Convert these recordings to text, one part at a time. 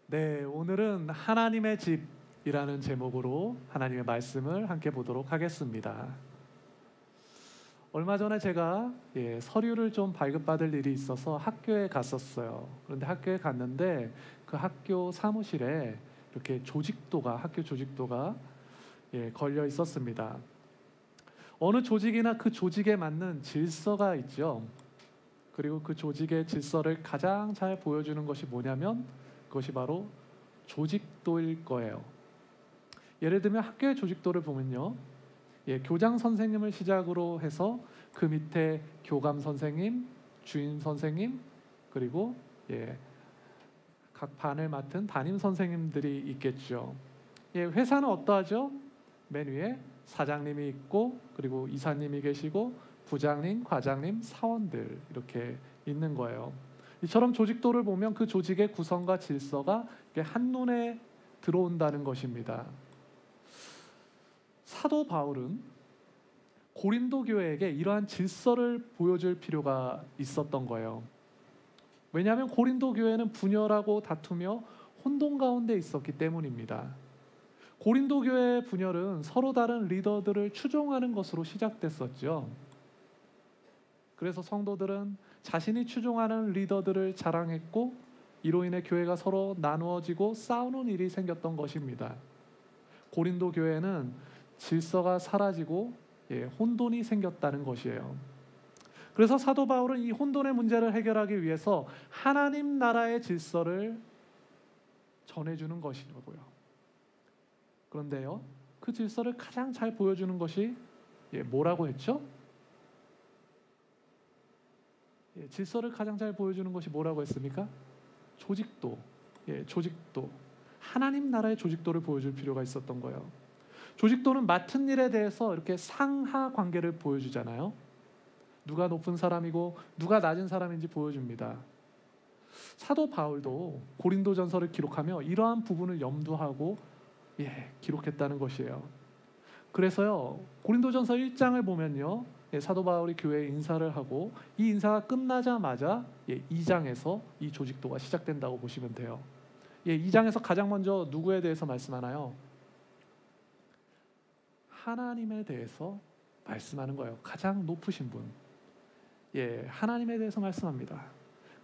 네, 오늘은 하나님의 집이라는 제목으로 하나님의 말씀을 함께 보도록 하겠습니다. 얼마 전에 제가 서류를 좀 발급받을 일이 있어서 학교에 갔었어요. 그런데 학교에 갔는데 그 학교 사무실에 이렇게 학교 조직도가 걸려 있었습니다. 어느 조직이나 그 조직에 맞는 질서가 있죠. 그리고 그 조직의 질서를 가장 잘 보여주는 것이 뭐냐면 그것이 바로 조직도일 거예요. 예를 들면 학교의 조직도를 보면요, 교장 선생님을 시작으로 해서 그 밑에 교감 선생님, 주임 선생님, 그리고 각 반을 맡은 담임 선생님들이 있겠죠. 회사는 어떠하죠? 맨 위에 사장님이 있고, 그리고 이사님이 계시고, 부장님, 과장님, 사원들 이렇게 있는 거예요. 이처럼 조직도를 보면 그 조직의 구성과 질서가 한눈에 들어온다는 것입니다. 사도 바울은 고린도 교회에게 이러한 질서를 보여줄 필요가 있었던 거예요. 왜냐하면 고린도 교회는 분열하고 다투며 혼돈 가운데 있었기 때문입니다. 고린도 교회의 분열은 서로 다른 리더들을 추종하는 것으로 시작됐었죠. 그래서 성도들은 자신이 추종하는 리더들을 자랑했고, 이로 인해 교회가 서로 나누어지고 싸우는 일이 생겼던 것입니다. 고린도 교회는 질서가 사라지고 혼돈이 생겼다는 것이에요. 그래서 사도 바울은 이 혼돈의 문제를 해결하기 위해서 하나님 나라의 질서를 전해주는 것이라고요. 그런데요, 그 질서를 가장 잘 보여주는 것이 뭐라고 했죠? 질서를 가장 잘 보여주는 것이 뭐라고 했습니까? 조직도. 조직도. 하나님 나라의 조직도를 보여줄 필요가 있었던 거예요. 조직도는 맡은 일에 대해서 이렇게 상하 관계를 보여주잖아요. 누가 높은 사람이고 누가 낮은 사람인지 보여줍니다. 사도 바울도 고린도전서를 기록하며 이러한 부분을 염두하고 기록했다는 것이에요. 그래서요, 고린도전서 1장을 보면요, 사도 바울이 교회에 인사를 하고 이 인사가 끝나자마자 2장에서 이 조직도가 시작된다고 보시면 돼요. 2장에서 가장 먼저 누구에 대해서 말씀하나요? 하나님에 대해서 말씀하는 거예요. 가장 높으신 분. 하나님에 대해서 말씀합니다.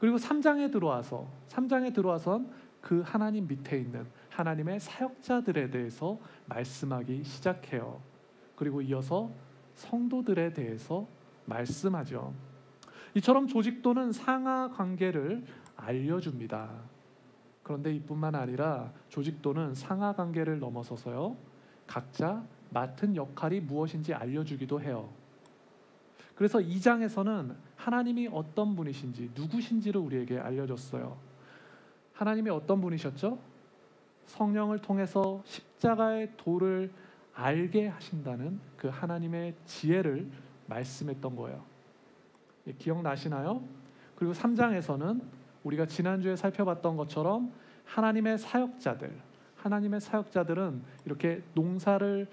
그리고 3장에 들어와선 그 하나님 밑에 있는 하나님의 사역자들에 대해서 말씀하기 시작해요. 그리고 이어서 성도들에 대해서 말씀하죠. 이처럼 조직도는 상하 관계를 알려줍니다. 그런데 이뿐만 아니라 조직도는 상하 관계를 넘어서서요, 각자 맡은 역할이 무엇인지 알려주기도 해요. 그래서 2장에서는 하나님이 어떤 분이신지, 누구신지를 우리에게 알려줬어요. 하나님이 어떤 분이셨죠? 성령을 통해서 십자가의 도를 알게 하신다는 그 하나님의 지혜를 말씀했던 거예요. 기억나시나요? 그리고 3장에서는 우리가 지난주에 살펴봤던 것처럼 하나님의 사역자들은 이렇게 농사를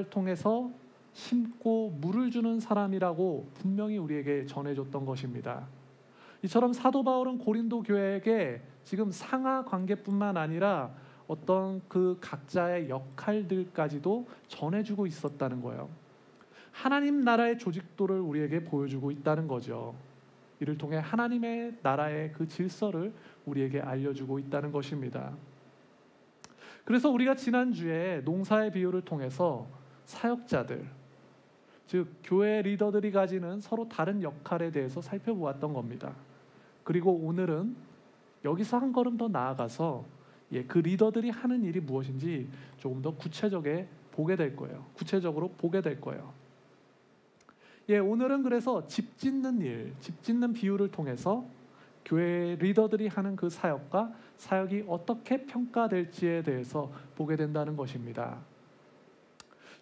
통해서 심고 물을 주는 사람이라고 분명히 우리에게 전해줬던 것입니다. 이처럼 사도 바울은 고린도 교회에게 지금 상하 관계뿐만 아니라 어떤 그 각자의 역할들까지도 전해주고 있었다는 거예요. 하나님 나라의 조직도를 우리에게 보여주고 있다는 거죠. 이를 통해 하나님의 나라의 그 질서를 우리에게 알려주고 있다는 것입니다. 그래서 우리가 지난주에 농사의 비유를 통해서 사역자들, 즉 교회 리더들이 가지는 서로 다른 역할에 대해서 살펴보았던 겁니다. 그리고 오늘은 여기서 한 걸음 더 나아가서 그 리더들이 하는 일이 무엇인지 조금 더 구체적으로 보게 될 거예요. 오늘은 그래서 집 짓는 비유를 통해서 교회 리더들이 하는 그 사역이 어떻게 평가될지에 대해서 보게 된다는 것입니다.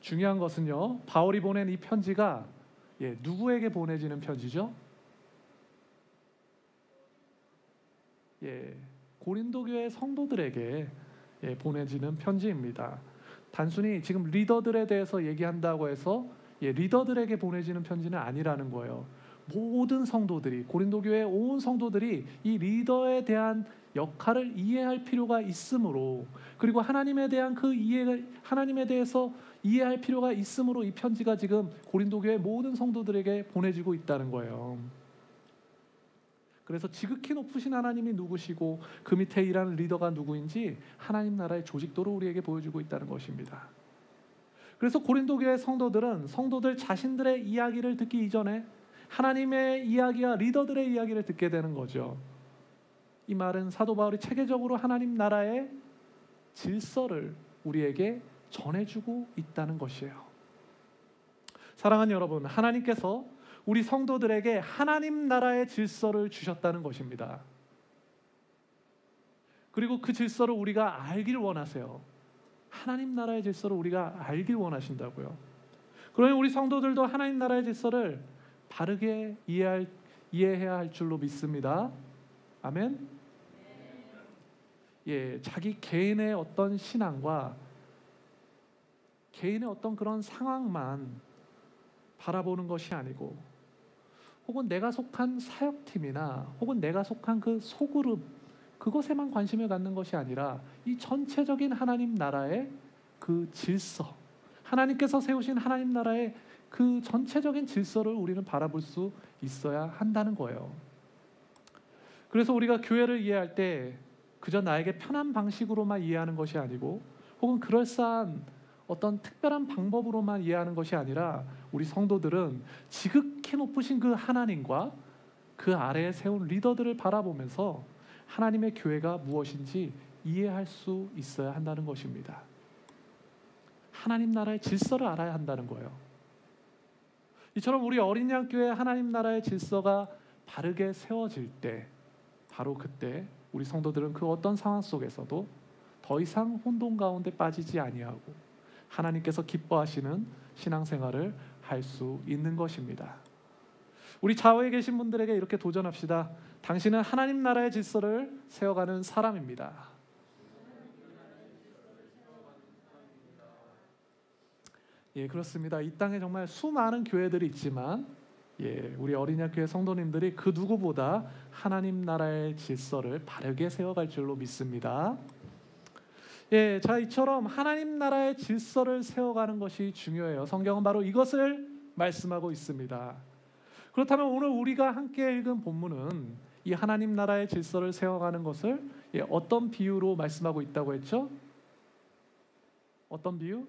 중요한 것은요, 바울이 보낸 이 편지가 누구에게 보내지는 편지죠? 고린도 교회 성도들에게 보내지는 편지입니다. 단순히 지금 리더들에 대해서 얘기한다고 해서 리더들에게 보내지는 편지는 아니라는 거예요. 모든 성도들이, 고린도 교회 온 성도들이 이 리더에 대한 역할을 이해할 필요가 있으므로, 그리고 하나님에 대한 그 하나님에 대해서 이해할 필요가 있으므로 이 편지가 지금 고린도 교회 모든 성도들에게 보내지고 있다는 거예요. 그래서 지극히 높으신 하나님이 누구시고 그 밑에 일하는 리더가 누구인지 하나님 나라의 조직도를 우리에게 보여주고 있다는 것입니다. 그래서 고린도 교회 성도들은 성도들 자신들의 이야기를 듣기 이전에 하나님의 이야기와 리더들의 이야기를 듣게 되는 거죠. 이 말은 사도 바울이 체계적으로 하나님 나라의 질서를 우리에게 전해주고 있다는 것이에요. 사랑하는 여러분, 하나님께서 우리 성도들에게 하나님 나라의 질서를 주셨다는 것입니다. 그리고 그 질서를 우리가 알길 원하세요. 하나님 나라의 질서를 우리가 알길 원하신다고요. 그러니 우리 성도들도 하나님 나라의 질서를 바르게 이해해야 할 줄로 믿습니다. 아멘. 예, 자기 개인의 어떤 신앙과 개인의 어떤 그런 상황만 바라보는 것이 아니고, 혹은 내가 속한 사역팀이나 혹은 내가 속한 그 소그룹, 그것에만 관심을 갖는 것이 아니라 이 전체적인 하나님 나라의 그 질서, 하나님께서 세우신 하나님 나라의 그 전체적인 질서를 우리는 바라볼 수 있어야 한다는 거예요. 그래서 우리가 교회를 이해할 때 그저 나에게 편한 방식으로만 이해하는 것이 아니고, 혹은 그럴싸한 어떤 특별한 방법으로만 이해하는 것이 아니라, 우리 성도들은 지극히 높으신 그 하나님과 그 아래에 세운 리더들을 바라보면서 하나님의 교회가 무엇인지 이해할 수 있어야 한다는 것입니다. 하나님 나라의 질서를 알아야 한다는 거예요. 이처럼 우리 어린 양 교회 하나님 나라의 질서가 바르게 세워질 때, 바로 그때 우리 성도들은 그 어떤 상황 속에서도 더 이상 혼돈 가운데 빠지지 아니하고 하나님께서 기뻐하시는 신앙생활을 할 수 있는 것입니다. 우리 좌우에 계신 분들에게 이렇게 도전합시다. 당신은 하나님 나라의 질서를 세워가는 사람입니다. 예, 그렇습니다. 이 땅에 정말 수많은 교회들이 있지만, 예, 우리 어린이 교회 성도님들이 그 누구보다 하나님 나라의 질서를 바르게 세워갈 줄로 믿습니다. 예, 자, 이처럼 하나님 나라의 질서를 세워가는 것이 중요해요. 성경은 바로 이것을 말씀하고 있습니다. 그렇다면 오늘 우리가 함께 읽은 본문은 이 하나님 나라의 질서를 세워가는 것을 어떤 비유로 말씀하고 있다고 했죠? 어떤 비유?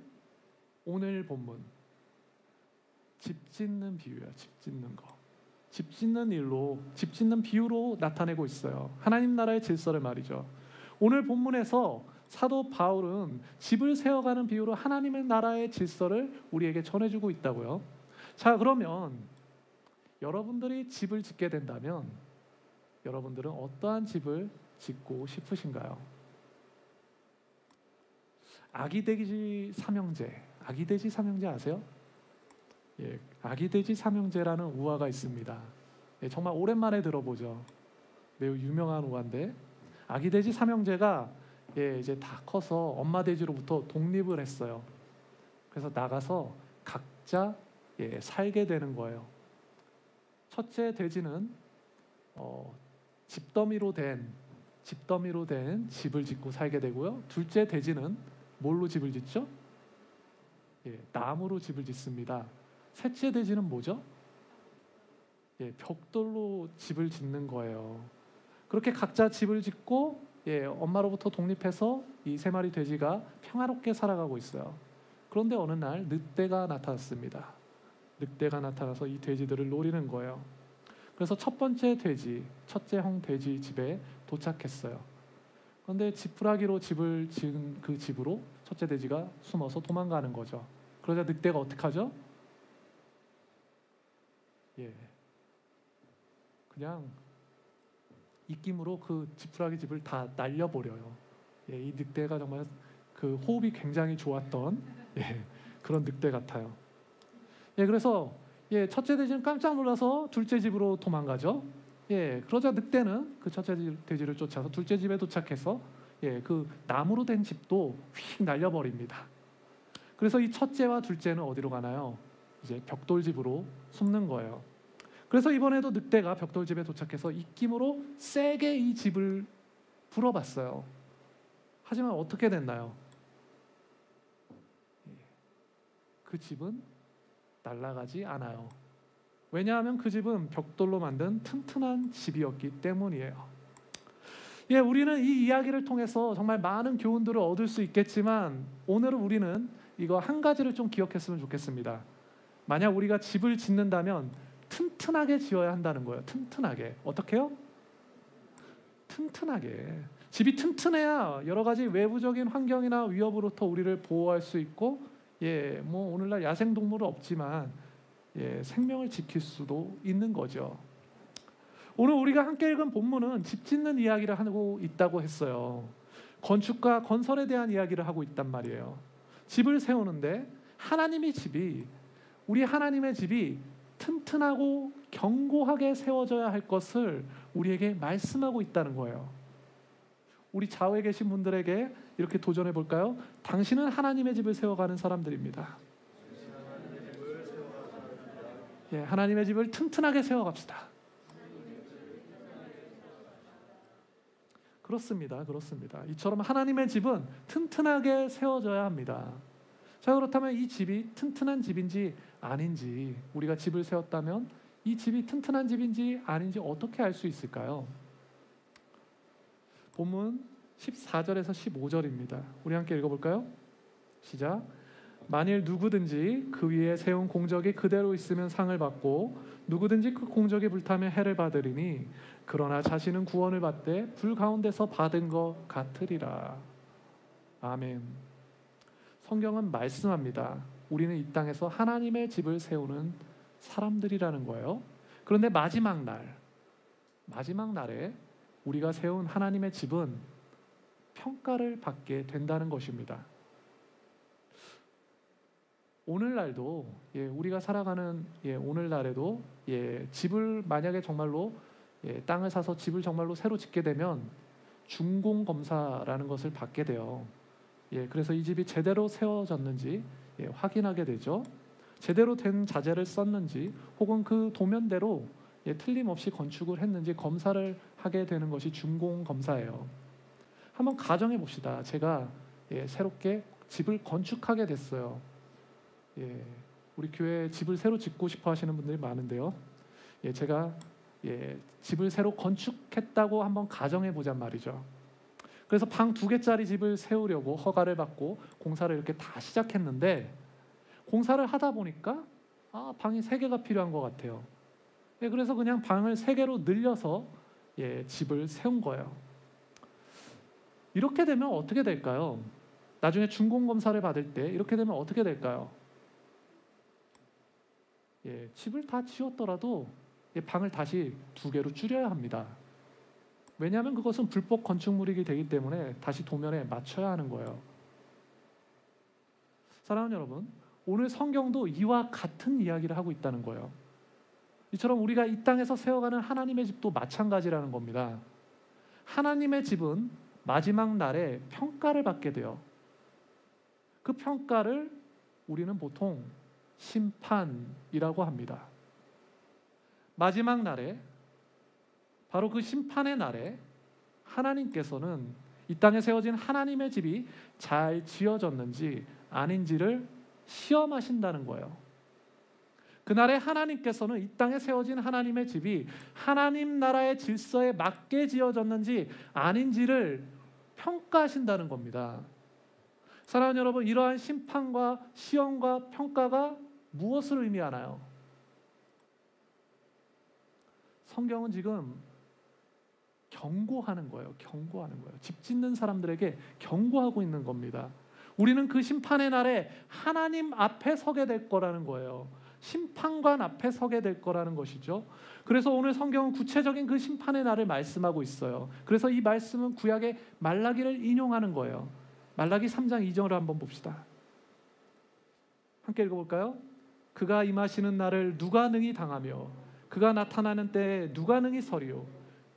오늘 본문 집 짓는 비유예요. 집 짓는 거, 집 짓는 일로, 집 짓는 비유로 나타내고 있어요. 하나님 나라의 질서를 말이죠. 오늘 본문에서 사도 바울은 집을 세워가는 비유로 하나님의 나라의 질서를 우리에게 전해주고 있다고요. 자, 그러면 여러분들이 집을 짓게 된다면 여러분들은 어떠한 집을 짓고 싶으신가요? 아기돼지 삼형제, 아기돼지 삼형제 아세요? 예, 아기돼지 삼형제라는 우화가 있습니다. 예, 정말 오랜만에 들어보죠. 매우 유명한 우화인데, 아기돼지 삼형제가 예, 이제 다 커서 엄마 돼지로부터 독립을 했어요. 그래서 나가서 각자 예, 살게 되는 거예요. 첫째 돼지는 집더미로 된 집을 짓고 살게 되고요. 둘째 돼지는 뭘로 집을 짓죠? 예, 나무로 집을 짓습니다. 셋째 돼지는 뭐죠? 예, 벽돌로 집을 짓는 거예요. 그렇게 각자 집을 짓고 예, 엄마로부터 독립해서 이 세 마리 돼지가 평화롭게 살아가고 있어요. 그런데 어느 날 늑대가 나타났습니다. 늑대가 나타나서 이 돼지들을 노리는 거예요. 그래서 첫 번째 돼지, 첫째 형 돼지 집에 도착했어요. 그런데 지푸라기로 집을 지은 그 집으로 첫째 돼지가 숨어서 도망가는 거죠. 그러자 늑대가 어떻게 하죠? 예, 그냥 입김으로 그 지푸라기 집을 다 날려버려요. 예, 이 늑대가 정말 그 호흡이 굉장히 좋았던 예, 그런 늑대 같아요. 예, 그래서 예, 첫째 돼지는 깜짝 놀라서 둘째 집으로 도망가죠. 예, 그러자 늑대는 그 첫째 돼지를 쫓아서 둘째 집에 도착해서 예, 그 나무로 된 집도 휙 날려버립니다. 그래서 이 첫째와 둘째는 어디로 가나요? 이제 벽돌집으로 숨는 거예요. 그래서 이번에도 늑대가 벽돌집에 도착해서 입김으로 세게 이 집을 불어봤어요. 하지만 어떻게 됐나요? 그 집은 날아가지 않아요. 왜냐하면 그 집은 벽돌로 만든 튼튼한 집이었기 때문이에요. 우리는 이 이야기를 통해서 정말 많은 교훈들을 얻을 수 있겠지만 오늘은 우리는 이거 한 가지를 좀 기억했으면 좋겠습니다. 만약 우리가 집을 짓는다면 튼튼하게 지어야 한다는 거예요. 튼튼하게. 어떻게 해요? 튼튼하게. 집이 튼튼해야 여러 가지 외부적인 환경이나 위협으로부터 우리를 보호할 수 있고, 뭐 오늘날 야생동물은 없지만 생명을 지킬 수도 있는 거죠. 오늘 우리가 함께 읽은 본문은 집 짓는 이야기를 하고 있다고 했어요. 건축과 건설에 대한 이야기를 하고 있단 말이에요. 집을 세우는데 우리 하나님의 집이 튼튼하고 견고하게 세워져야 할 것을 우리에게 말씀하고 있다는 거예요. 우리 좌우에 계신 분들에게 이렇게 도전해 볼까요? 당신은 하나님의 집을 세워가는 사람들입니다. 하나님의 집을 튼튼하게 세워갑시다. 그렇습니다. 이처럼 하나님의 집은 튼튼하게 세워져야 합니다. 자, 그렇다면 이 집이 튼튼한 집인지 아닌지, 우리가 집을 세웠다면 이 집이 튼튼한 집인지 아닌지 어떻게 알 수 있을까요? 본문 14절에서 15절입니다. 우리 함께 읽어볼까요? 시작. 만일 누구든지 그 위에 세운 공적이 그대로 있으면 상을 받고 누구든지 그 공적이 불타면 해를 받으리니 그러나 자신은 구원을 받되 불 가운데서 받은 것 같으리라. 아멘. 성경은 말씀합니다. 우리는 이 땅에서 하나님의 집을 세우는 사람들이라는 거예요. 그런데 마지막 날에 우리가 세운 하나님의 집은 평가를 받게 된다는 것입니다. 오늘날도 우리가 살아가는 오늘날에도 집을 만약에 정말로 땅을 사서 집을 정말로 새로 짓게 되면 준공검사라는 것을 받게 돼요. 그래서 이 집이 제대로 세워졌는지 확인하게 되죠. 제대로 된 자재를 썼는지 혹은 그 도면대로 틀림없이 건축을 했는지 검사를 하게 되는 것이 준공검사예요. 한번 가정해 봅시다. 제가 새롭게 집을 건축하게 됐어요. 우리 교회에 집을 새로 짓고 싶어 하시는 분들이 많은데요. 제가 집을 새로 건축했다고 한번 가정해 보잔 말이죠. 그래서 방 2개짜리 집을 세우려고 허가를 받고 공사를 이렇게 다 시작했는데 공사를 하다 보니까 방이 3개가 필요한 것 같아요. 그래서 그냥 방을 3개로 늘려서 집을 세운 거예요. 이렇게 되면 어떻게 될까요? 나중에 준공검사를 받을 때 이렇게 되면 어떻게 될까요? 집을 다 지었더라도 방을 다시 2개로 줄여야 합니다. 왜냐하면 그것은 불법 건축물이기 되기 때문에 다시 도면에 맞춰야 하는 거예요. 사랑하는 여러분, 오늘 성경도 이와 같은 이야기를 하고 있다는 거예요. 이처럼 우리가 이 땅에서 세워가는 하나님의 집도 마찬가지라는 겁니다. 하나님의 집은 마지막 날에 평가를 받게 돼요. 그 평가를 우리는 보통 심판이라고 합니다. 마지막 날에, 바로 그 심판의 날에 하나님께서는 이 땅에 세워진 하나님의 집이 잘 지어졌는지 아닌지를 시험하신다는 거예요. 그날에 하나님께서는 이 땅에 세워진 하나님의 집이 하나님 나라의 질서에 맞게 지어졌는지 아닌지를 평가하신다는 겁니다. 사랑하는 여러분, 이러한 심판과 시험과 평가가 무엇을 의미하나요? 성경은 지금 경고하는 거예요. 집 짓는 사람들에게 경고하고 있는 겁니다. 우리는 그 심판의 날에 하나님 앞에 서게 될 거라는 거예요. 심판관 앞에 서게 될 거라는 것이죠. 그래서 오늘 성경은 구체적인 그 심판의 날을 말씀하고 있어요. 그래서 이 말씀은 구약의 말라기를 인용하는 거예요. 말라기 3장 2절을 한번 봅시다. 함께 읽어볼까요? 그가 임하시는 날을 누가 능히 당하며 그가 나타나는 때에 누가 능히 서리요?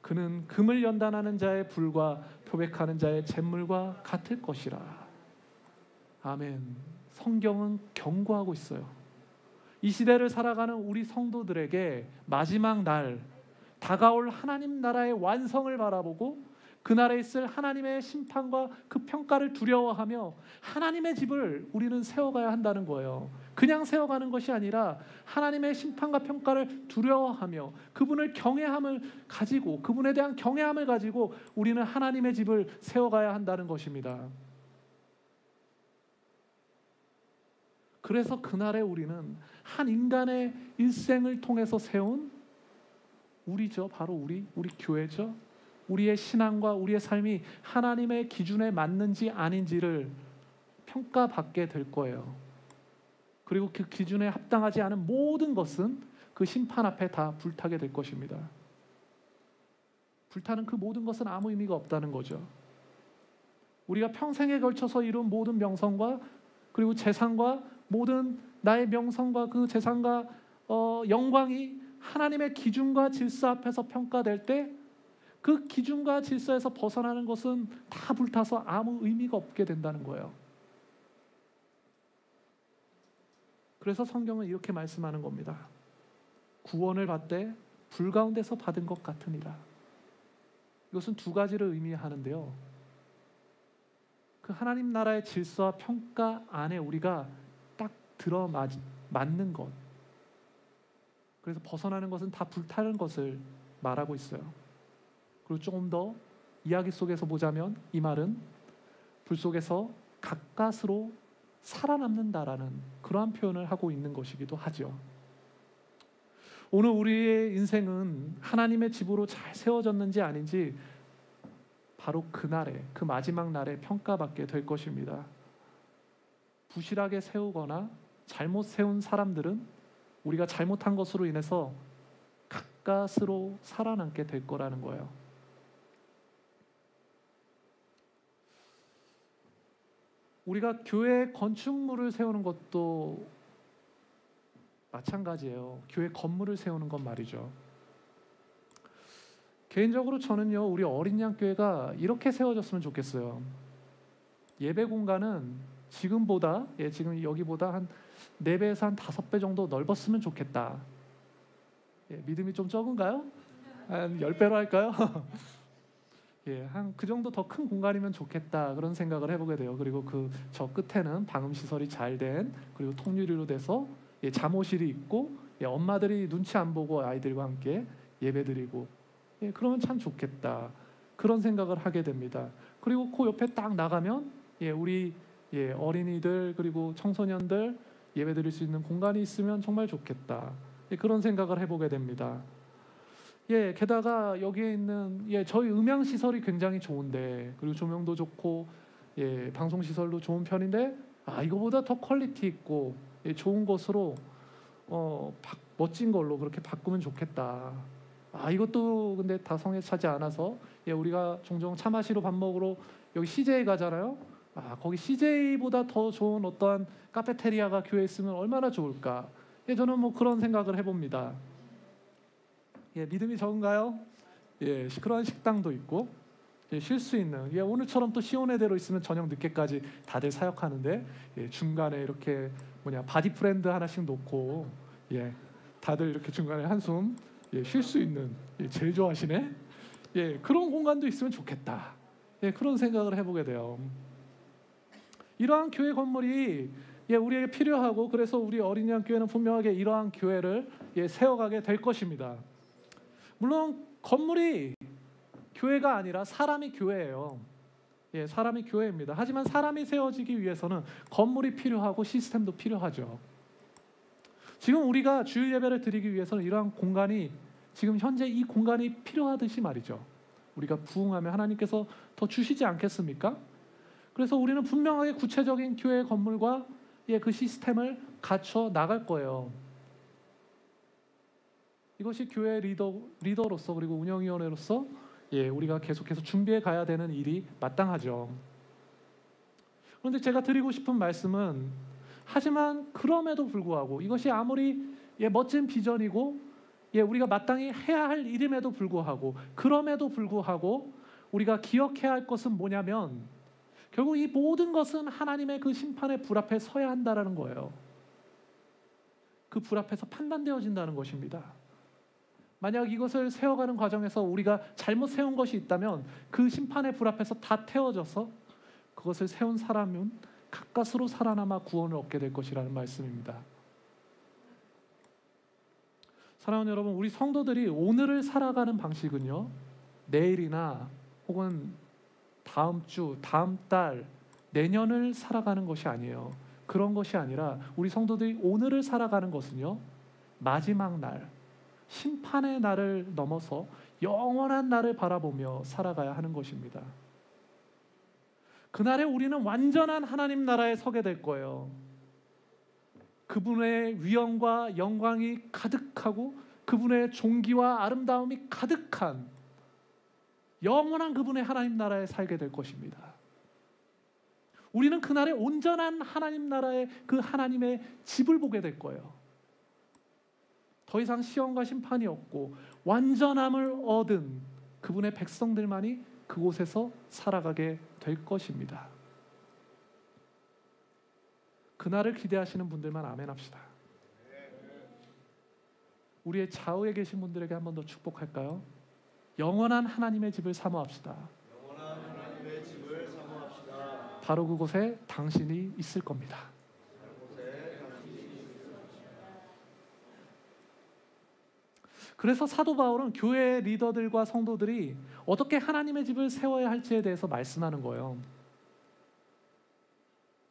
그는 금을 연단하는 자의 불과 표백하는 자의 잿물과 같을 것이라. 아멘. 성경은 경고하고 있어요. 이 시대를 살아가는 우리 성도들에게 마지막 날 다가올 하나님 나라의 완성을 바라보고 그날에 있을 하나님의 심판과 그 평가를 두려워하며 하나님의 집을 우리는 세워가야 한다는 거예요. 그냥 세워가는 것이 아니라 하나님의 심판과 평가를 두려워하며 그분을 경외함을 가지고, 그분에 대한 경외함을 가지고 우리는 하나님의 집을 세워가야 한다는 것입니다. 그래서 그날에 우리는 한 인간의 일생을 통해서 세운 우리죠. 바로 우리 교회죠. 우리의 신앙과 우리의 삶이 하나님의 기준에 맞는지 아닌지를 평가받게 될 거예요. 그리고 그 기준에 합당하지 않은 모든 것은 그 심판 앞에 다 불타게 될 것입니다. 불타는 그 모든 것은 아무 의미가 없다는 거죠. 우리가 평생에 걸쳐서 이룬 모든 명성과 그리고 재산과 모든 나의 명성과 그 재산과 영광이 하나님의 기준과 질서 앞에서 평가될 때 그 기준과 질서에서 벗어나는 것은 다 불타서 아무 의미가 없게 된다는 거예요. 그래서 성경은 이렇게 말씀하는 겁니다. 구원을 받되 불 가운데서 받은 것 같으니라. 이것은 두 가지를 의미하는데요. 그 하나님 나라의 질서와 평가 안에 우리가 딱 들어맞는 것, 그래서 벗어나는 것은 다 불타는 것을 말하고 있어요. 그리고 조금 더 이야기 속에서 보자면 이 말은 불 속에서 가까스로 살아남는다라는 그러한 표현을 하고 있는 것이기도 하죠. 오늘 우리의 인생은 하나님의 집으로 잘 세워졌는지 아닌지 바로 그날에, 그 마지막 날에 평가받게 될 것입니다. 부실하게 세우거나 잘못 세운 사람들은 우리가 잘못한 것으로 인해서 가까스로 살아남게 될 거라는 거예요. 우리가 교회 건축물을 세우는 것도 마찬가지예요. 교회 건물을 세우는 건 말이죠. 개인적으로 저는요, 우리 어린 양 교회가 이렇게 세워졌으면 좋겠어요. 예배 공간은 지금보다, 지금 여기보다 한 4배에서 한 5배 정도 넓었으면 좋겠다. 믿음이 좀 적은가요? 한 10배로 할까요? 한 그 정도 더 큰 공간이면 좋겠다, 그런 생각을 해보게 돼요. 그리고 저 끝에는 방음 시설이 잘 된, 그리고 통유리로 돼서 잠옷실이 있고 엄마들이 눈치 안 보고 아이들과 함께 예배드리고, 그러면 참 좋겠다, 그런 생각을 하게 됩니다. 그리고 그 옆에 딱 나가면 우리 어린이들 그리고 청소년들 예배드릴 수 있는 공간이 있으면 정말 좋겠다, 그런 생각을 해보게 됩니다. 게다가 여기에 있는 저희 음향 시설이 굉장히 좋은데, 그리고 조명도 좋고 방송 시설도 좋은 편인데, 이거보다 더 퀄리티 있고 좋은 것으로 멋진 걸로 그렇게 바꾸면 좋겠다. 이것도 근데 다 성에 차지 않아서 우리가 종종 차 마시러 밥 먹으러 여기 CJ 가잖아요. 거기 CJ보다 더 좋은 어떠한 카페테리아가 교회에 있으면 얼마나 좋을까. 저는 뭐 그런 생각을 해봅니다. 믿음이 적은가요? 시끄러운 식당도 있고 쉴 수 있는, 오늘처럼 또 시온회대로 있으면 저녁 늦게까지 다들 사역하는데 중간에 이렇게 바디 프렌드 하나씩 놓고 다들 이렇게 중간에 한숨 쉴 수 있는, 제일 좋아하시네. 그런 공간도 있으면 좋겠다. 그런 생각을 해보게 돼요. 이러한 교회 건물이 우리에게 필요하고, 그래서 우리 어린이 양 교회는 분명하게 이러한 교회를 세워가게 될 것입니다. 물론 건물이 교회가 아니라 사람이 교회예요. 사람이 교회입니다. 하지만 사람이 세워지기 위해서는 건물이 필요하고 시스템도 필요하죠. 지금 우리가 주일 예배를 드리기 위해서는 이러한 공간이, 지금 현재 이 공간이 필요하듯이 말이죠. 우리가 부응하면 하나님께서 더 주시지 않겠습니까? 그래서 우리는 분명하게 구체적인 교회 건물과 그 시스템을 갖춰 나갈 거예요. 이것이 교회 리더로서 그리고 운영위원회로서 우리가 계속해서 준비해 가야 되는 일이 마땅하죠. 그런데 제가 드리고 싶은 말씀은, 하지만 그럼에도 불구하고 이것이 아무리 멋진 비전이고 우리가 마땅히 해야 할 일임에도 불구하고, 그럼에도 불구하고 우리가 기억해야 할 것은 뭐냐면, 결국 이 모든 것은 하나님의 그 심판의 불 앞에 서야 한다라는 거예요. 그 불 앞에서 판단되어진다는 것입니다. 만약 이것을 세워가는 과정에서 우리가 잘못 세운 것이 있다면 그 심판의 불 앞에서 다 태워져서 그것을 세운 사람은 가까스로 살아남아 구원을 얻게 될 것이라는 말씀입니다. 사랑하는 여러분, 우리 성도들이 오늘을 살아가는 방식은요, 내일이나 혹은 다음 주, 다음 달, 내년을 살아가는 것이 아니에요. 그런 것이 아니라 우리 성도들이 오늘을 살아가는 것은요, 마지막 날, 심판의 날을 넘어서 영원한 날을 바라보며 살아가야 하는 것입니다. 그날에 우리는 완전한 하나님 나라에 서게 될 거예요. 그분의 위엄과 영광이 가득하고 그분의 존귀와 아름다움이 가득한 영원한 그분의 하나님 나라에 살게 될 것입니다. 우리는 그날에 온전한 하나님 나라의 그 하나님의 집을 보게 될 거예요. 더 이상 시험과 심판이 없고 완전함을 얻은 그분의 백성들만이 그곳에서 살아가게 될 것입니다. 그날을 기대하시는 분들만 아멘 합시다. 우리의 좌우에 계신 분들에게 한 번 더 축복할까요? 영원한 하나님의 집을 사모합시다. 영원한 하나님의 집을 사모합시다. 바로 그곳에 당신이 있을 겁니다. 그래서 사도 바울은 교회 리더들과 성도들이 어떻게 하나님의 집을 세워야 할지에 대해서 말씀하는 거예요.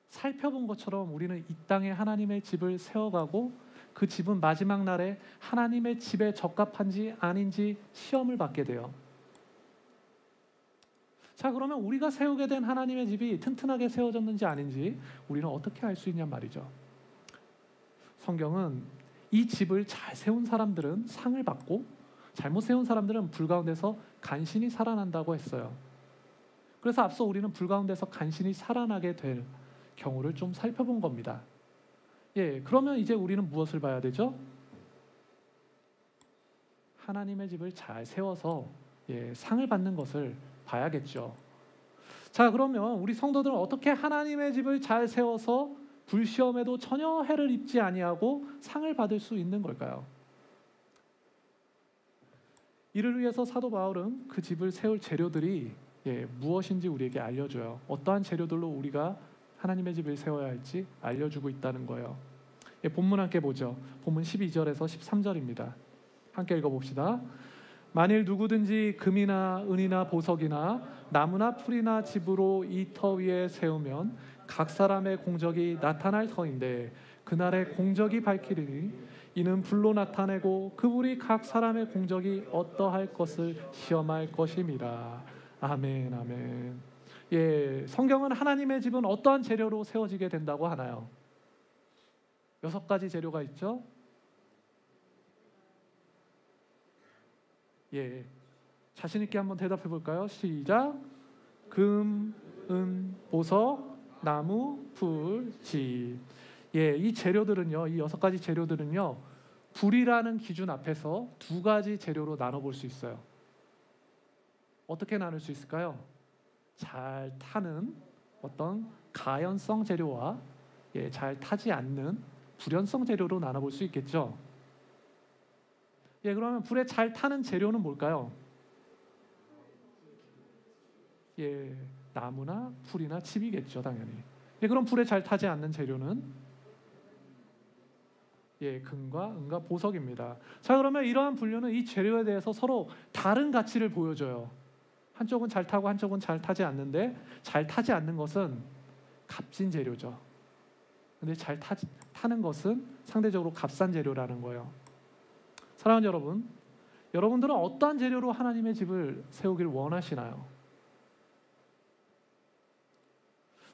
살펴본 것처럼 우리는 이 땅에 하나님의 집을 세워가고 그 집은 마지막 날에 하나님의 집에 적합한지 아닌지 시험을 받게 돼요. 자, 그러면 우리가 세우게 된 하나님의 집이 튼튼하게 세워졌는지 아닌지 우리는 어떻게 알 수 있냔 말이죠. 성경은 이 집을 잘 세운 사람들은 상을 받고 잘못 세운 사람들은 불 가운데서 간신히 살아난다고 했어요. 그래서 앞서 우리는 불 가운데서 간신히 살아나게 될 경우를 좀 살펴본 겁니다. 그러면 이제 우리는 무엇을 봐야 되죠? 하나님의 집을 잘 세워서 상을 받는 것을 봐야겠죠. 자, 그러면 우리 성도들은 어떻게 하나님의 집을 잘 세워서 불시험에도 전혀 해를 입지 아니하고 상을 받을 수 있는 걸까요? 이를 위해서 사도 바울은 그 집을 세울 재료들이 무엇인지 우리에게 알려줘요. 어떠한 재료들로 우리가 하나님의 집을 세워야 할지 알려주고 있다는 거예요. 본문 함께 보죠. 본문 12절에서 13절입니다. 함께 읽어봅시다. 만일 누구든지 금이나 은이나 보석이나 나무나 풀이나 집으로 이 터 위에 세우면 각 사람의 공적이 나타날 터인데 그날의 공적이 밝히리니 이는 불로 나타내고 그 불이 각 사람의 공적이 어떠할 것을 시험할 것임이라. 아멘, 아멘. 성경은 하나님의 집은 어떠한 재료로 세워지게 된다고 하나요? 6가지 재료가 있죠. 자신 있게 한번 대답해 볼까요? 시작. 금, 은, 보석, 나무, 풀, 집. 이 재료들은요, 이 6가지 재료들은요, 불이라는 기준 앞에서 2가지 재료로 나눠볼 수 있어요. 어떻게 나눌 수 있을까요? 잘 타는 어떤 가연성 재료와 잘 타지 않는 불연성 재료로 나눠볼 수 있겠죠. 그러면 불에 잘 타는 재료는 뭘까요? 나무나 풀이나 칩이겠죠, 당연히. 그럼 불에 잘 타지 않는 재료는 금과 은과 보석입니다. 자, 그러면 이러한 분류는 이 재료에 대해서 서로 다른 가치를 보여줘요. 한쪽은 잘 타고 한쪽은 잘 타지 않는데, 잘 타지 않는 것은 값진 재료죠. 근데 잘 타는 것은 상대적으로 값싼 재료라는 거예요. 사랑하는 여러분, 여러분들은 어떠한 재료로 하나님의 집을 세우길 원하시나요?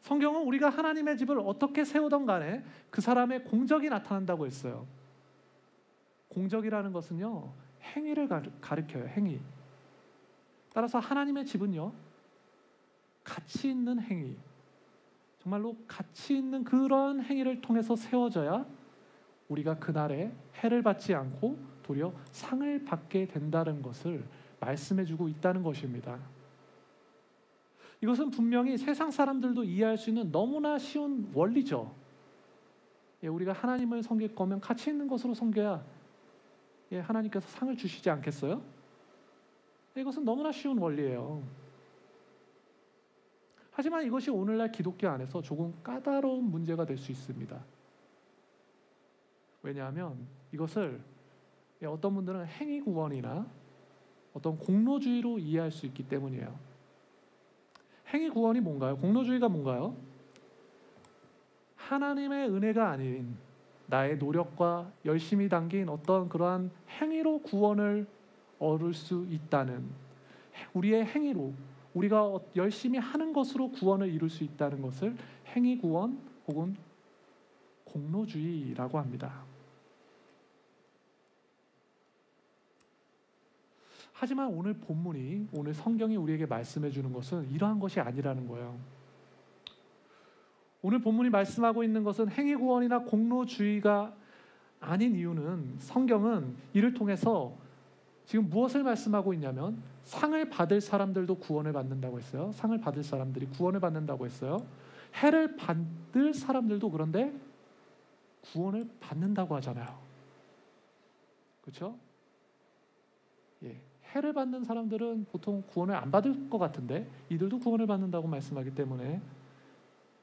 성경은 우리가 하나님의 집을 어떻게 세우던 간에 그 사람의 공적이 나타난다고 했어요. 공적이라는 것은요, 행위를 가리켜요. 행위. 따라서 하나님의 집은요, 가치 있는 행위, 정말로 가치 있는 그런 행위를 통해서 세워져야 우리가 그날에 해를 받지 않고 도리어 상을 받게 된다는 것을 말씀해주고 있다는 것입니다. 이것은 분명히 세상 사람들도 이해할 수 있는 너무나 쉬운 원리죠. 우리가 하나님을 섬길 거면 가치 있는 것으로 섬겨야 하나님께서 상을 주시지 않겠어요? 이것은 너무나 쉬운 원리예요. 하지만 이것이 오늘날 기독교 안에서 조금 까다로운 문제가 될 수 있습니다. 왜냐하면 이것을 어떤 분들은 행위 구원이나 어떤 공로주의로 이해할 수 있기 때문이에요. 행위 구원이 뭔가요? 공로주의가 뭔가요? 하나님의 은혜가 아닌 나의 노력과 열심히 담긴 어떤 그러한 행위로 구원을 얻을 수 있다는, 우리의 행위로, 우리가 열심히 하는 것으로 구원을 이룰 수 있다는 것을 행위 구원 혹은 공로주의라고 합니다. 하지만 오늘 본문이, 오늘 성경이 우리에게 말씀해 주는 것은 이러한 것이 아니라는 거예요. 오늘 본문이 말씀하고 있는 것은 행위 구원이나 공로주의가 아닌 이유는, 성경은 이를 통해서 지금 무엇을 말씀하고 있냐면 상을 받을 사람들도 구원을 받는다고 했어요. 상을 받을 사람들이 구원을 받는다고 했어요. 해를 받을 사람들도 그런데 구원을 받는다고 하잖아요. 그렇죠? 해를 받는 사람들은 보통 구원을 안 받을 것 같은데 이들도 구원을 받는다고 말씀하기 때문에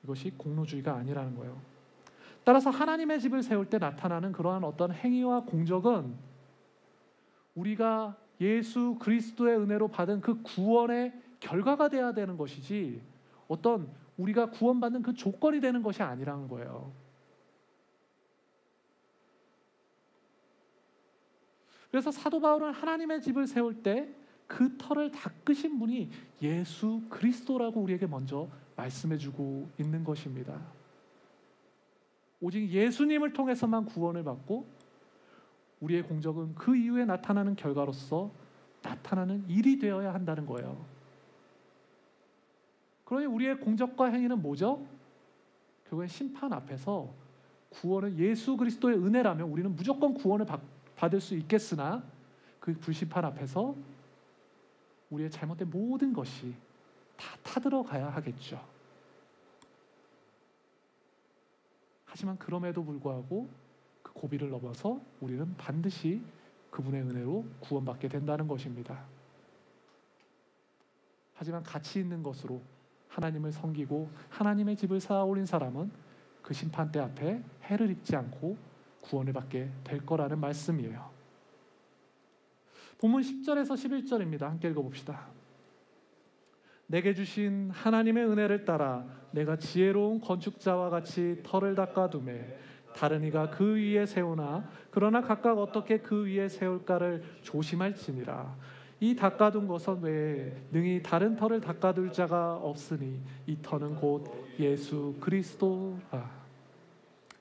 이것이 공로주의가 아니라는 거예요. 따라서 하나님의 집을 세울 때 나타나는 그러한 어떤 행위와 공적은 우리가 예수 그리스도의 은혜로 받은 그 구원의 결과가 돼야 되는 것이지 어떤 우리가 구원받는 그 조건이 되는 것이 아니라는 거예요. 그래서 사도 바울은 하나님의 집을 세울 때 그 터를 닦으신 분이 예수 그리스도라고 우리에게 먼저 말씀해주고 있는 것입니다. 오직 예수님을 통해서만 구원을 받고 우리의 공적은 그 이후에 나타나는 결과로서 나타나는 일이 되어야 한다는 거예요. 그러니 우리의 공적과 행위는 뭐죠? 결국엔 심판 앞에서 구원을, 예수 그리스도의 은혜라면 우리는 무조건 구원을 받을 수 있겠으나 그 불심판 앞에서 우리의 잘못된 모든 것이 다 타들어가야 하겠죠. 하지만 그럼에도 불구하고 그 고비를 넘어서 우리는 반드시 그분의 은혜로 구원받게 된다는 것입니다. 하지만 가치 있는 것으로 하나님을 섬기고 하나님의 집을 쌓아 올린 사람은 그 심판대 앞에 해를 입지 않고 구원을 받게 될 거라는 말씀이에요. 본문 10절에서 11절입니다. 함께 읽어봅시다. 내게 주신 하나님의 은혜를 따라 내가 지혜로운 건축자와 같이 터를 닦아두매 다른 이가 그 위에 세우나 그러나 각각 어떻게 그 위에 세울까를 조심할지니라. 이 닦아둔 것은 외에 능히 다른 터를 닦아둘 자가 없으니 이 터는 곧 예수 그리스도라.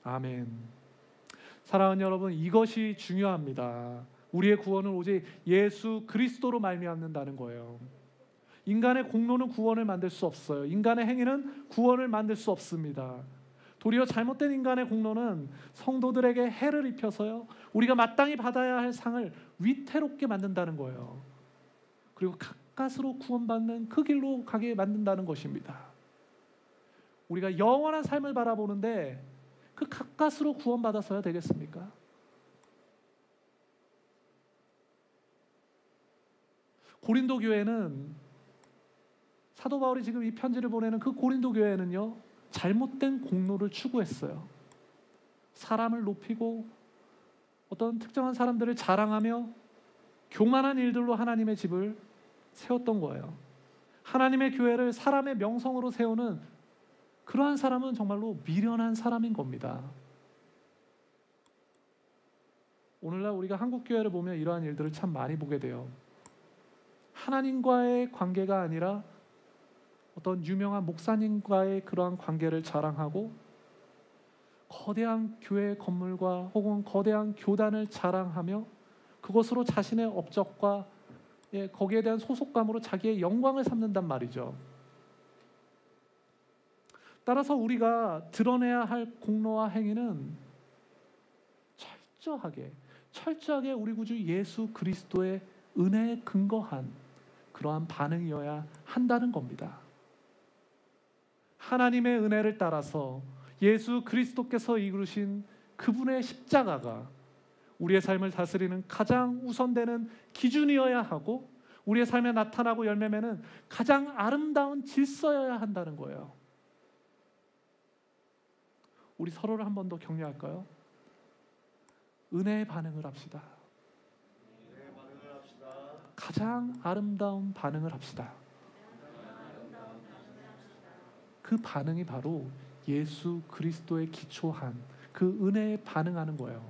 아멘. 사랑하는 여러분, 이것이 중요합니다. 우리의 구원은 오직 예수 그리스도로 말미암는다는 거예요. 인간의 공로는 구원을 만들 수 없어요. 인간의 행위는 구원을 만들 수 없습니다. 도리어 잘못된 인간의 공로는 성도들에게 해를 입혀서요, 우리가 마땅히 받아야 할 상을 위태롭게 만든다는 거예요. 그리고 가까스로 구원받는 그 길로 가게 만든다는 것입니다. 우리가 영원한 삶을 바라보는데 그 가까스로 구원받아서야 되겠습니까? 고린도 교회는, 사도 바울이 지금 이 편지를 보내는 그 고린도 교회는요, 잘못된 공로를 추구했어요. 사람을 높이고 어떤 특정한 사람들을 자랑하며 교만한 일들로 하나님의 집을 세웠던 거예요. 하나님의 교회를 사람의 명성으로 세우는 그러한 사람은 정말로 미련한 사람인 겁니다. 오늘날 우리가 한국 교회를 보면 이러한 일들을 참 많이 보게 돼요. 하나님과의 관계가 아니라 어떤 유명한 목사님과의 그러한 관계를 자랑하고 거대한 교회 건물과 혹은 거대한 교단을 자랑하며 그것으로 자신의 업적과 거기에 대한 소속감으로 자기의 영광을 삼는단 말이죠. 따라서 우리가 드러내야 할 공로와 행위는 철저하게 우리 구주 예수 그리스도의 은혜에 근거한 그러한 반응이어야 한다는 겁니다. 하나님의 은혜를 따라서 예수 그리스도께서 이루신 그분의 십자가가 우리의 삶을 다스리는 가장 우선되는 기준이어야 하고, 우리의 삶에 나타나고 열매맺는 가장 아름다운 질서여야 한다는 거예요. 우리 서로를 한 번 더 격려할까요? 은혜의 반응을 합시다. 가장 아름다운 반응을 합시다. 그 반응이 바로 예수 그리스도에 기초한 그 은혜에 반응하는 거예요.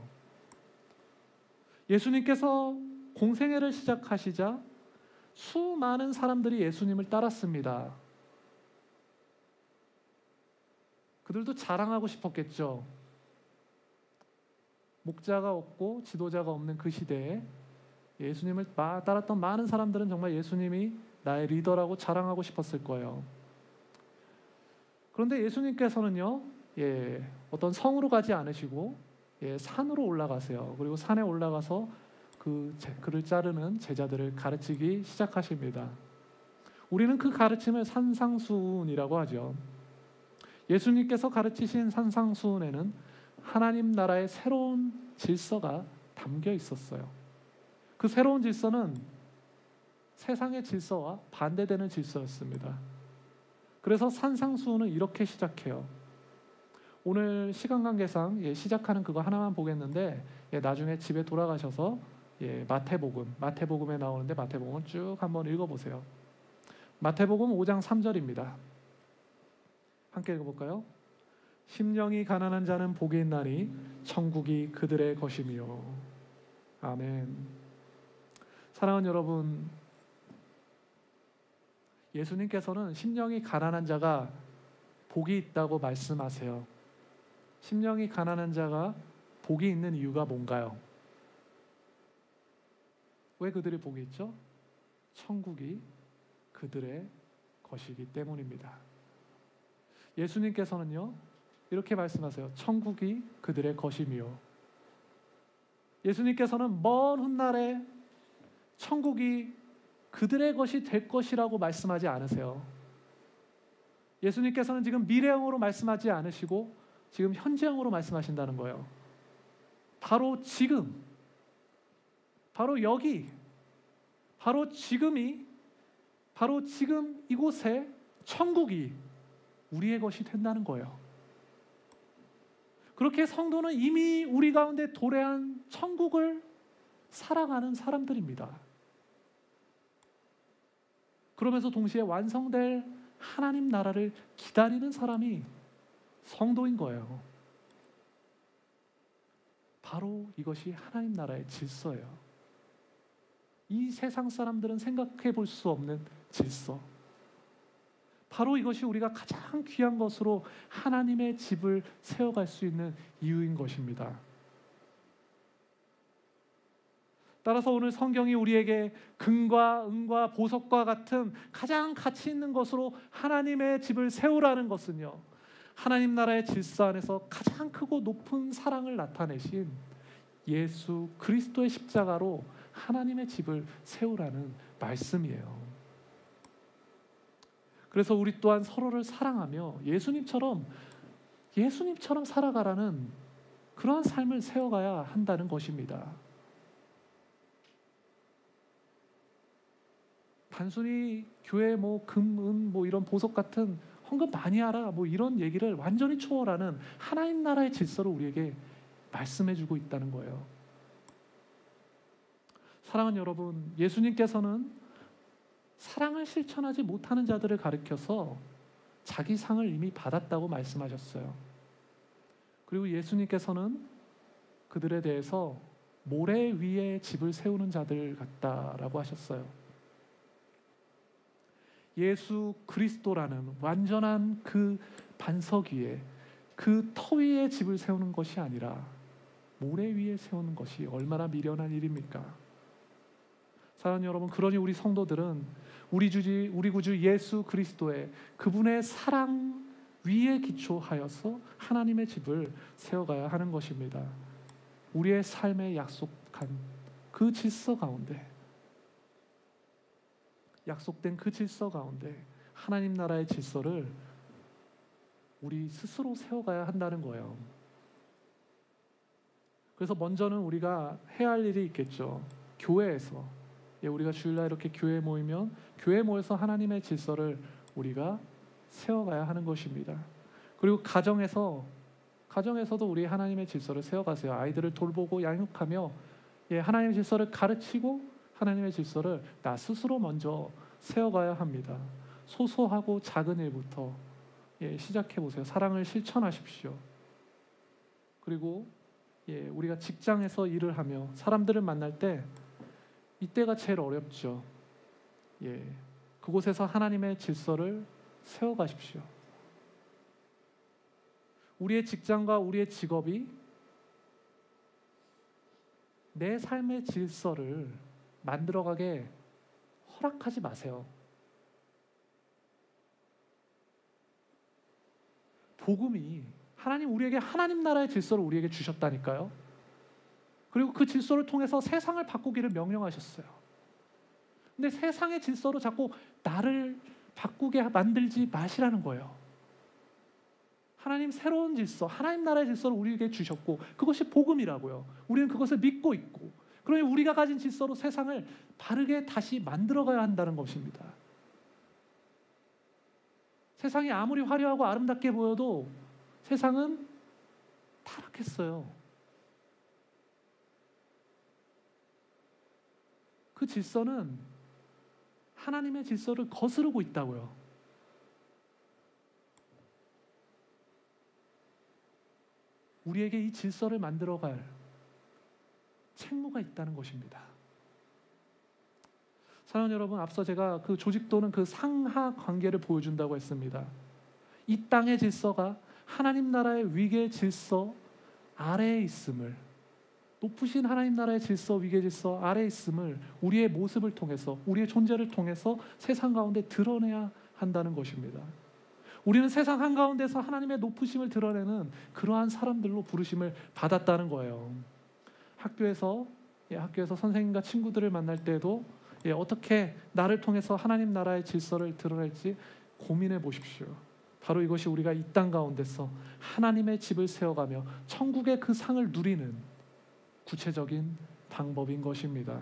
예수님께서 공생애를 시작하시자 수많은 사람들이 예수님을 따랐습니다. 그들도 자랑하고 싶었겠죠. 목자가 없고 지도자가 없는 그 시대에 예수님을 따랐던 많은 사람들은 정말 예수님이 나의 리더라고 자랑하고 싶었을 거예요. 그런데 예수님께서는요, 어떤 성으로 가지 않으시고 산으로 올라가세요. 그리고 산에 올라가서 그를 따르는 제자들을 가르치기 시작하십니다. 우리는 그 가르침을 산상수훈이라고 하죠. 예수님께서 가르치신 산상수훈에는 하나님 나라의 새로운 질서가 담겨 있었어요. 그 새로운 질서는 세상의 질서와 반대되는 질서였습니다. 그래서 산상수훈은 이렇게 시작해요. 오늘 시간 관계상 시작하는 그거 하나만 보겠는데, 나중에 집에 돌아가셔서 마태복음에 나오는데 마태복음을 쭉 한번 읽어보세요. 마태복음 5장 3절입니다. 함께 읽어볼까요? 심령이 가난한 자는 복이 있나니 천국이 그들의 것이며. 아멘. 사랑하는 여러분, 예수님께서는 심령이 가난한 자가 복이 있다고 말씀하세요. 심령이 가난한 자가 복이 있는 이유가 뭔가요? 왜 그들이 복이 있죠? 천국이 그들의 것이기 때문입니다. 예수님께서는요, 이렇게 말씀하세요. 천국이 그들의 것이며. 예수님께서는 먼 훗날에 천국이 그들의 것이 될 것이라고 말씀하지 않으세요. 예수님께서는 지금 미래형으로 말씀하지 않으시고 지금 현재형으로 말씀하신다는 거예요. 바로 지금, 바로 여기, 바로 지금이, 바로 지금 이곳에 천국이 우리의 것이 된다는 거예요. 그렇게 성도는 이미 우리 가운데 도래한 천국을 살아가는 사람들입니다. 그러면서 동시에 완성될 하나님 나라를 기다리는 사람이 성도인 거예요. 바로 이것이 하나님 나라의 질서예요. 이 세상 사람들은 생각해 볼 수 없는 질서. 바로 이것이 우리가 가장 귀한 것으로 하나님의 집을 세워갈 수 있는 이유인 것입니다. 따라서 오늘 성경이 우리에게 금과 은과 보석과 같은 가장 가치 있는 것으로 하나님의 집을 세우라는 것은요, 하나님 나라의 질서 안에서 가장 크고 높은 사랑을 나타내신 예수 그리스도의 십자가로 하나님의 집을 세우라는 말씀이에요. 그래서 우리 또한 서로를 사랑하며 예수님처럼 살아가라는 그러한 삶을 세워가야 한다는 것입니다. 단순히 교회 금, 은 이런 보석 같은 헌금 많이 하라 이런 얘기를 완전히 초월하는 하나님 나라의 질서를 우리에게 말씀해주고 있다는 거예요. 사랑하는 여러분, 예수님께서는 사랑을 실천하지 못하는 자들을 가리켜서 자기 상을 이미 받았다고 말씀하셨어요. 그리고 예수님께서는 그들에 대해서 모래 위에 집을 세우는 자들 같다라고 하셨어요. 예수 그리스도라는 완전한 그 반석 위에, 그 터 위에 집을 세우는 것이 아니라 모래 위에 세우는 것이 얼마나 미련한 일입니까? 사랑하는 여러분, 그러니 우리 성도들은 우리 구주 예수 그리스도의 그분의 사랑 위에 기초하여서 하나님의 집을 세워가야 하는 것입니다. 우리의 삶에 약속한 그 질서 가운데, 약속된 그 질서 가운데 하나님 나라의 질서를 우리 스스로 세워가야 한다는 거예요. 그래서 먼저는 우리가 해야 할 일이 있겠죠. 교회에서, 우리가 주일날 이렇게 교회에 모이면 교회에 모여서 하나님의 질서를 우리가 세워가야 하는 것입니다. 그리고 가정에서도 우리 하나님의 질서를 세워가세요. 아이들을 돌보고 양육하며 하나님의 질서를 가르치고 하나님의 질서를 나 스스로 먼저 세워가야 합니다. 소소하고 작은 일부터 시작해 보세요. 사랑을 실천하십시오. 그리고 우리가 직장에서 일을 하며 사람들을 만날 때 이때가 제일 어렵죠. 그곳에서 하나님의 질서를 세워가십시오. 우리의 직장과 우리의 직업이 내 삶의 질서를 만들어가게 허락하지 마세요. 복음이 하나님 우리에게 하나님 나라의 질서를 우리에게 주셨다니까요. 그리고 그 질서를 통해서 세상을 바꾸기를 명령하셨어요. 근데 세상의 질서로 자꾸 나를 바꾸게 만들지 마시라는 거예요. 하나님 새로운 질서, 하나님 나라의 질서를 우리에게 주셨고 그것이 복음이라고요. 우리는 그것을 믿고 있고, 그러니 우리가 가진 질서로 세상을 바르게 다시 만들어가야 한다는 것입니다. 세상이 아무리 화려하고 아름답게 보여도 세상은 타락했어요. 그 질서는 하나님의 질서를 거스르고 있다고요. 우리에게 이 질서를 만들어갈 책무가 있다는 것입니다. 사랑하는 여러분, 앞서 제가 그 조직도는 그 상하 관계를 보여준다고 했습니다. 이 땅의 질서가 하나님 나라의 위계 질서 아래에 있음을, 높으신 하나님 나라의 질서, 위계 질서 아래에 있음을 우리의 모습을 통해서, 우리의 존재를 통해서 세상 가운데 드러내야 한다는 것입니다. 우리는 세상 한가운데서 하나님의 높으심을 드러내는 그러한 사람들로 부르심을 받았다는 거예요. 학교에서 선생님과 친구들을 만날 때도 어떻게 나를 통해서 하나님 나라의 질서를 드러낼지 고민해 보십시오. 바로 이것이 우리가 이 땅 가운데서 하나님의 집을 세워가며 천국의 그 상을 누리는 구체적인 방법인 것입니다.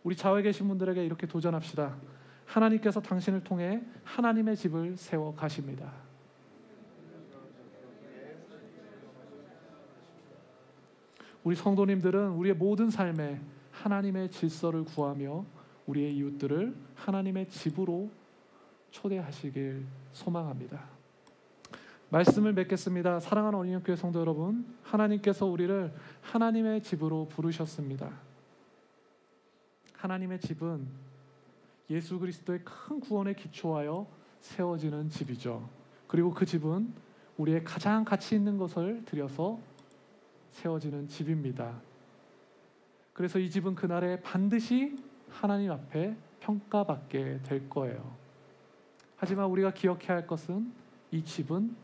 우리 좌우에 계신 분들에게 이렇게 도전합시다. 하나님께서 당신을 통해 하나님의 집을 세워 가십니다. 우리 성도님들은 우리의 모든 삶에 하나님의 질서를 구하며 우리의 이웃들을 하나님의 집으로 초대하시길 소망합니다. 말씀을 맺겠습니다. 사랑하는 어린이교회 성도 여러분, 하나님께서 우리를 하나님의 집으로 부르셨습니다. 하나님의 집은 예수 그리스도의 큰 구원에 기초하여 세워지는 집이죠. 그리고 그 집은 우리의 가장 가치 있는 것을 들여서 세워지는 집입니다. 그래서 이 집은 그날에 반드시 하나님 앞에 평가받게 될 거예요. 하지만 우리가 기억해야 할 것은 이 집은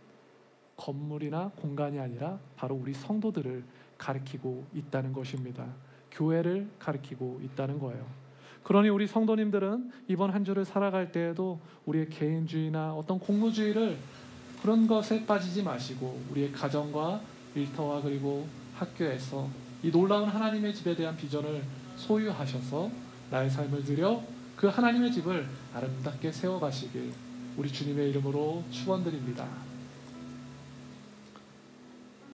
건물이나 공간이 아니라 바로 우리 성도들을 가리키고 있다는 것입니다. 교회를 가리키고 있다는 거예요. 그러니 우리 성도님들은 이번 한 주를 살아갈 때에도 우리의 개인주의나 어떤 공로주의를 그런 것에 빠지지 마시고 우리의 가정과 일터와 그리고 학교에서 이 놀라운 하나님의 집에 대한 비전을 소유하셔서 나의 삶을 들여 그 하나님의 집을 아름답게 세워가시길 우리 주님의 이름으로 축원드립니다.